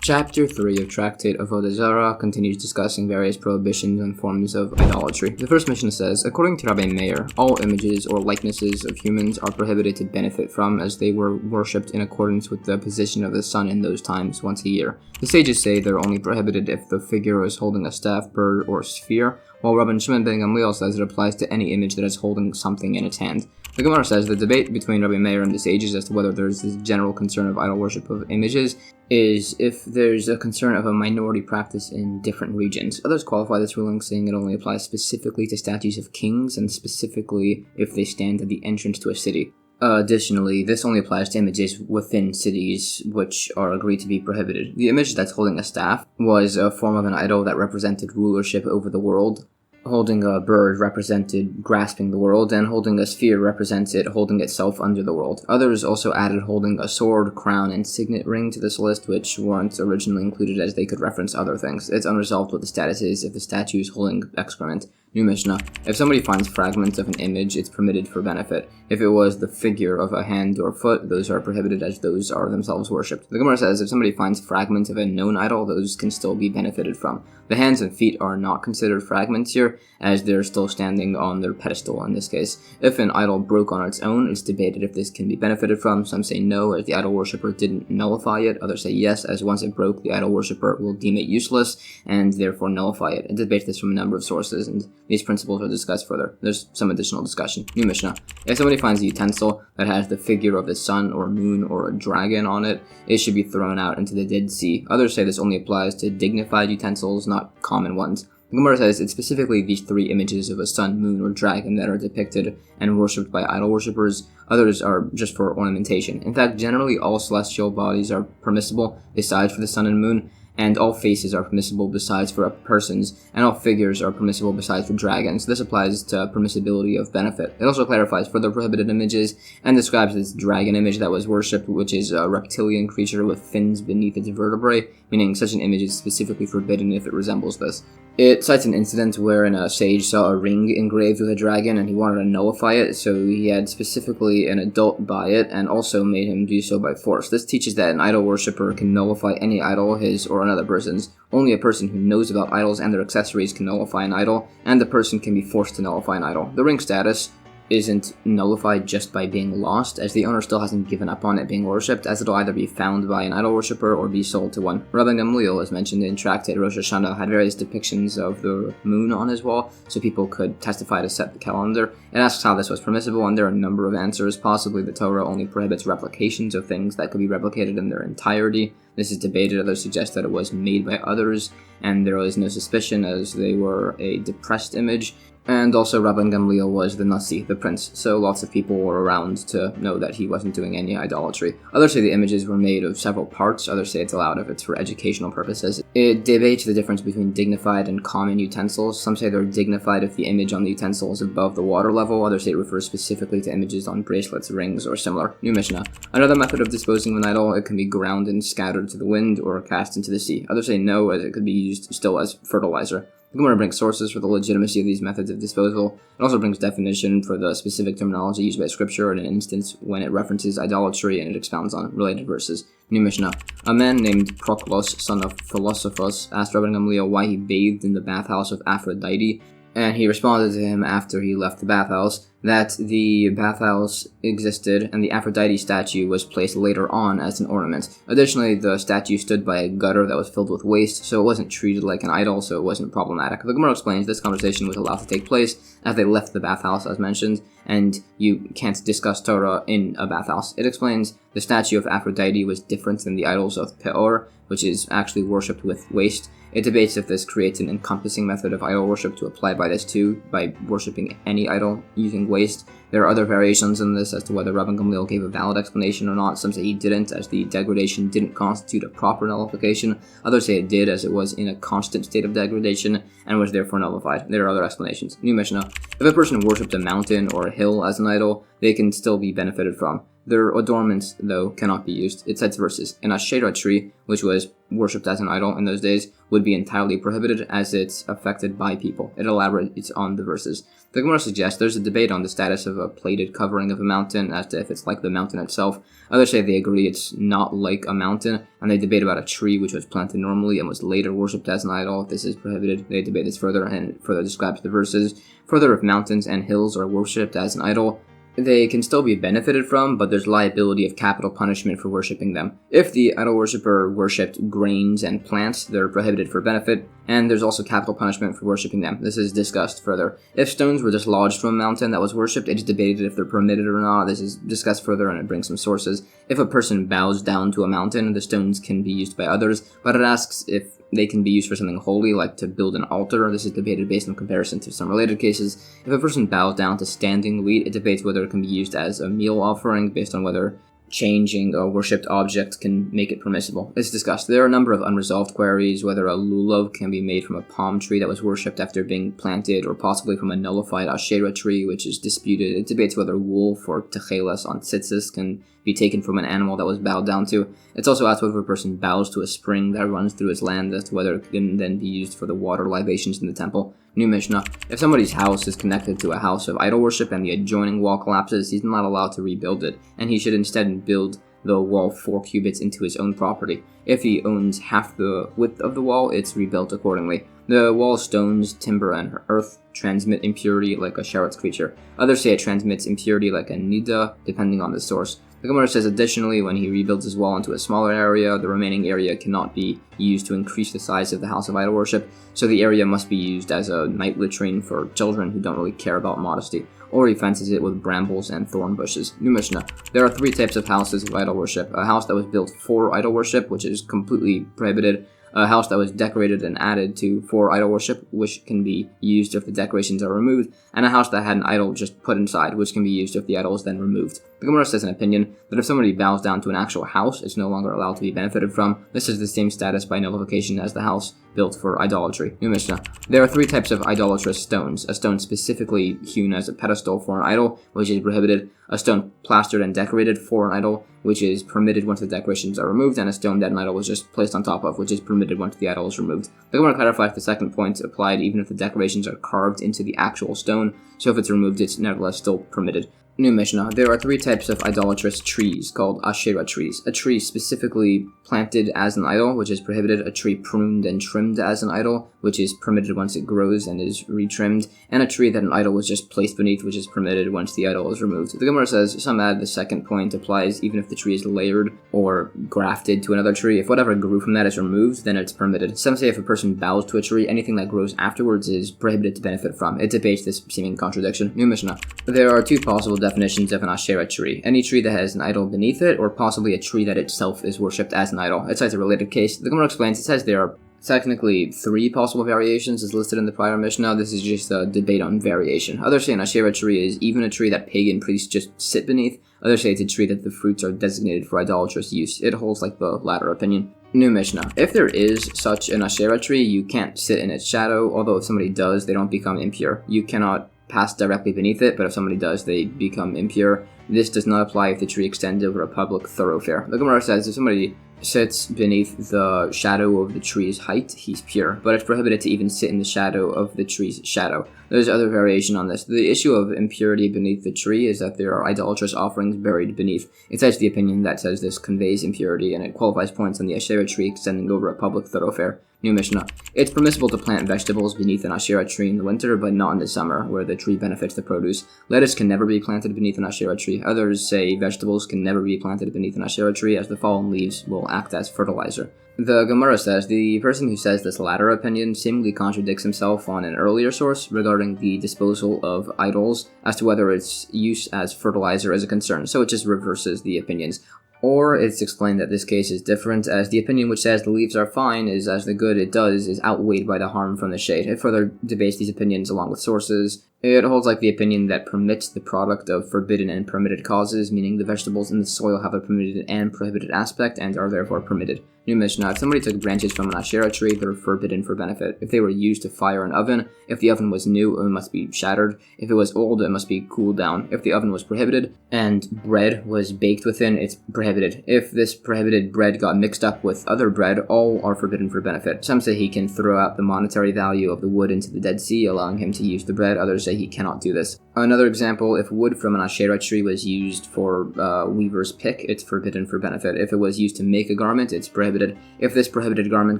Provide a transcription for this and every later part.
Chapter 3 of Tractate Avodah Zarah continues discussing various prohibitions and forms of idolatry. The first Mishnah says, according to Rabbi Meir, all images or likenesses of humans are prohibited to benefit from, as they were worshipped in accordance with the position of the sun in those times once a year. The sages say they're only prohibited if the figure is holding a staff, bird, or sphere, while Rabbi Shimon ben Gamliel says it applies to any image that is holding something in its hand. The Gemara says the debate between Rabbi Meir and the sages as to whether there's this general concern of idol worship of images is if there's a concern of a minority practice in different regions. Others qualify this ruling, saying it only applies specifically to statues of kings and specifically if they stand at the entrance to a city. Additionally, this only applies to images within cities which are agreed to be prohibited. The image that's holding a staff was a form of an idol that represented rulership over the world. Holding a bird represented grasping the world, and holding a sphere represents it holding itself under the world. Others also added holding a sword, crown, and signet ring to this list, which weren't originally included as they could reference other things. It's unresolved what the status is if the statue is holding excrement. New Mishnah. If somebody finds fragments of an image, it's permitted for benefit. If it was the figure of a hand or foot, those are prohibited as those are themselves worshipped. The Gemara says if somebody finds fragments of a known idol, those can still be benefited from. The hands and feet are not considered fragments here, as they're still standing on their pedestal in this case. If an idol broke on its own, it's debated if this can be benefited from. Some say no, as the idol worshipper didn't nullify it. Others say yes, as once it broke, the idol worshipper will deem it useless and therefore nullify it. It debates this from a number of sources, and these principles are discussed further. There's some additional discussion. New Mishnah. If somebody finds a utensil that has the figure of the sun or moon or a dragon on it, it should be thrown out into the Dead Sea. Others say this only applies to dignified utensils, not common ones. The Gemara says it's specifically these three images of a sun, moon, or dragon that are depicted and worshipped by idol worshippers. Others are just for ornamentation. In fact, generally all celestial bodies are permissible besides for the sun and moon, and all faces are permissible besides for persons, and all figures are permissible besides for dragons. This applies to permissibility of benefit. It also clarifies further prohibited images and describes this dragon image that was worshipped, which is a reptilian creature with fins beneath its vertebrae, meaning such an image is specifically forbidden if it resembles this. It cites an incident wherein a sage saw a ring engraved with a dragon and he wanted to nullify it, so he had specifically an adult buy it and also made him do so by force. This teaches that an idol worshipper can nullify any idol, his or another person's. Only a person who knows about idols and their accessories can nullify an idol, and the person can be forced to nullify an idol. The ring status isn't nullified just by being lost, as the owner still hasn't given up on it being worshipped, as it'll either be found by an idol worshipper or be sold to one. Rabbi Gamliel, as mentioned in Tractate Rosh Hashanah, had various depictions of the moon on his wall, so people could testify to set the calendar. It asks how this was permissible, and there are a number of answers. Possibly the Torah only prohibits replications of things that could be replicated in their entirety. This is debated. Others suggest that it was made by others, and there was no suspicion as they were a depressed image. And also Rabbi Gamliel was the Nasi, the prince, so lots of people were around to know that he wasn't doing any idolatry. Others say the images were made of several parts. Others say it's allowed if it's for educational purposes. It debates the difference between dignified and common utensils. Some say they're dignified if the image on the utensil is above the water level. Others say it refers specifically to images on bracelets, rings, or similar. New Mishnah. Another method of disposing of an idol, it can be ground and scattered to the wind or cast into the sea. Others say no, as it could be used still as fertilizer. The Gemara brings sources for the legitimacy of these methods of disposal. It also brings definition for the specific terminology used by Scripture in an instance when it references idolatry, and it expounds on related verses. New Mishnah. A man named Proclus, son of Philosophus, asked Rabbi Gamliel why he bathed in the bathhouse of Aphrodite, and he responded to him after he left the bathhouse that the bathhouse existed and the Aphrodite statue was placed later on as an ornament. Additionally, the statue stood by a gutter that was filled with waste, so it wasn't treated like an idol, so it wasn't problematic. The Gemara explains this conversation was allowed to take place as they left the bathhouse, as mentioned, and you can't discuss Torah in a bathhouse. It explains the statue of Aphrodite was different than the idols of Peor, which is actually worshipped with waste. It debates if this creates an encompassing method of idol worship to apply by this too, by worshipping any idol using waste. There are other variations in this as to whether Rabbi Gamliel gave a valid explanation or not. Some say he didn't, as the degradation didn't constitute a proper nullification. Others say it did, as it was in a constant state of degradation and was therefore nullified. There are other explanations. New Mishnah. If a person worshipped a mountain or a hill as an idol, they can still be benefited from. Their adornments, though, cannot be used. It cites verses. An Asherah tree, which was worshipped as an idol in those days, would be entirely prohibited as it's affected by people. It elaborates on the verses. The Gemara suggests there's a debate on the status of a plated covering of a mountain as to if it's like the mountain itself. Others say they agree it's not like a mountain, and they debate about a tree which was planted normally and was later worshipped as an idol. This is prohibited. They debate this further, and it further describes the verses. Further, if mountains and hills are worshipped as an idol, they can still be benefited from, but there's liability of capital punishment for worshipping them. If the idol worshipper worshipped grains and plants, they're prohibited for benefit, and there's also capital punishment for worshipping them. This is discussed further. If stones were dislodged from a mountain that was worshipped, it's debated if they're permitted or not. This is discussed further, and it brings some sources. If a person bows down to a mountain, the stones can be used by others, but it asks if they can be used for something holy, like to build an altar. This is debated based on comparison to some related cases. If a person bows down to standing wheat, it debates whether it can be used as a meal offering, based on whether changing a worshipped object can make it permissible. It's discussed. There are a number of unresolved queries, whether a lulav can be made from a palm tree that was worshipped after being planted, or possibly from a nullified Asherah tree, which is disputed. It debates whether wool for techelas on tzitzis can be taken from an animal that was bowed down to. It's also asked whether a person bows to a spring that runs through his land, as to whether it can then be used for the water libations in the temple. New Mishnah. If somebody's house is connected to a house of idol worship and the adjoining wall collapses, he's not allowed to rebuild it, and he should instead build the wall 4 cubits into his own property. If he owns half the width of the wall, it's rebuilt accordingly. The wall stones, timber, and earth transmit impurity like a sheretz creature. Others say it transmits impurity like a nida, depending on the source. The Gemara says additionally, when he rebuilds his wall into a smaller area, the remaining area cannot be used to increase the size of the house of idol worship, so the area must be used as a night latrine for children who don't really care about modesty, or he fences it with brambles and thorn bushes. New Mishnah. There are 3 types of houses of idol worship. A house that was built for idol worship, which is completely prohibited. A house that was decorated and added to for idol worship, which can be used if the decorations are removed, and a house that had an idol just put inside, which can be used if the idol is then removed. The Gemara says an opinion that if somebody bows down to an actual house, it's no longer allowed to be benefited from. This is the same status by nullification as the house built for idolatry. New Mishnah. There are 3 types of idolatrous stones. A stone specifically hewn as a pedestal for an idol, which is prohibited. A stone plastered and decorated for an idol, which is permitted once the decorations are removed, and a stone that an idol was just placed on top of, which is permitted once the idol is removed. The Gemara clarifies the second point applied even if the decorations are carved into the actual stone, so if it's removed, it's nevertheless still permitted. New Mishnah. There are 3 types of idolatrous trees called Asherah trees. A tree specifically planted as an idol, which is prohibited. A tree pruned and trimmed as an idol, which is permitted once it grows and is retrimmed. And a tree that an idol was just placed beneath, which is permitted once the idol is removed. The Gemara says some add the second point applies even if the tree is layered or grafted to another tree. If whatever grew from that is removed, then it's permitted. Some say if a person bows to a tree, anything that grows afterwards is prohibited to benefit from. It debates this seeming contradiction. New Mishnah. There are 2 possible definitions of an Asherah tree. Any tree that has an idol beneath it, or possibly a tree that itself is worshipped as an idol. It cites a related case. The Gemara explains, it says there are technically 3 possible variations as listed in the prior Mishnah. This is just a debate on variation. Others say an Asherah tree is even a tree that pagan priests just sit beneath. Others say it's a tree that the fruits are designated for idolatrous use. It holds like the latter opinion. New Mishnah. If there is such an Asherah tree, you can't sit in its shadow, although if somebody does, they don't become impure. You cannot pass directly beneath it, but if somebody does, they become impure. This does not apply if the tree extends over a public thoroughfare. The Gemara says if somebody sits beneath the shadow of the tree's height, he's pure, but it's prohibited to even sit in the shadow of the tree's shadow. There's other variation on this. The issue of impurity beneath the tree is that there are idolatrous offerings buried beneath. It cites the opinion that says this conveys impurity, and it qualifies points on the Asherah tree extending over a public thoroughfare. New Mishnah. It's permissible to plant vegetables beneath an Asherah tree in the winter, but not in the summer, where the tree benefits the produce. Lettuce can never be planted beneath an Asherah tree. Others say vegetables can never be planted beneath an Asherah tree, as the fallen leaves will act as fertilizer. The Gemara says the person who says this latter opinion seemingly contradicts himself on an earlier source regarding the disposal of idols as to whether its use as fertilizer is a concern, so it just reverses the opinions. Or it's explained that this case is different, as the opinion which says the leaves are fine is as the good it does is outweighed by the harm from the shade. It further debates these opinions along with sources, It holds like the opinion that permits the product of forbidden and permitted causes, meaning the vegetables in the soil have a permitted and prohibited aspect and are therefore permitted. New Mishnah: if somebody took branches from an Asherah tree, they're forbidden for benefit. If they were used to fire an oven, if the oven was new, it must be shattered. If it was old, it must be cooled down. If the oven was prohibited and bread was baked within, it's prohibited. If this prohibited bread got mixed up with other bread, all are forbidden for benefit. Some say he can throw out the monetary value of the wood into the Dead Sea, allowing him to use the bread. Others say he cannot do this. Another example, if wood from an Asherah tree was used for weaver's pick, it's forbidden for benefit. If it was used to make a garment, it's prohibited. If this prohibited garment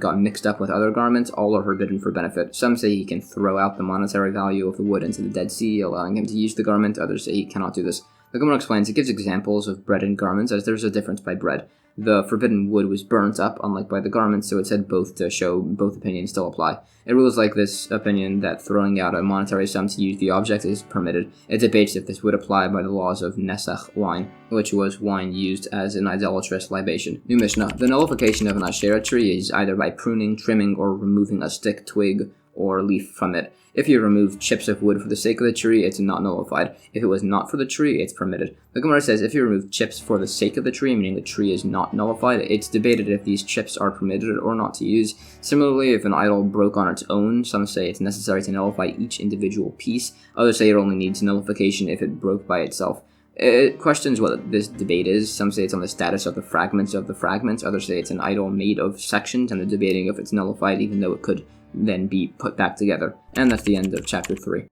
got mixed up with other garments, all are forbidden for benefit. Some say he can throw out the monetary value of the wood into the Dead Sea, allowing him to use the garment. Others say he cannot do this. The Gemara explains, it gives examples of bread and garments, as there's a difference by bread. The forbidden wood was burnt up, unlike by the garments, so it said both to show both opinions still apply. It rules like this opinion that throwing out a monetary sum to use the object is permitted. It debates if this would apply by the laws of Nesach wine, which was wine used as an idolatrous libation. New Mishnah: the nullification of an Asherah tree is either by pruning, trimming, or removing a stick, twig, or leaf from it. If you remove chips of wood for the sake of the tree, it's not nullified. If it was not for the tree, it's permitted. The Gemara says if you remove chips for the sake of the tree, meaning the tree is not nullified, it's debated if these chips are permitted or not to use. Similarly, if an idol broke on its own, some say it's necessary to nullify each individual piece. Others say it only needs nullification if it broke by itself. It questions what this debate is. Some say it's on the status of the fragments of the fragments. Others say it's an idol made of sections, and they're debating if it's nullified even though it could then be put back together. And that's the end of chapter 3.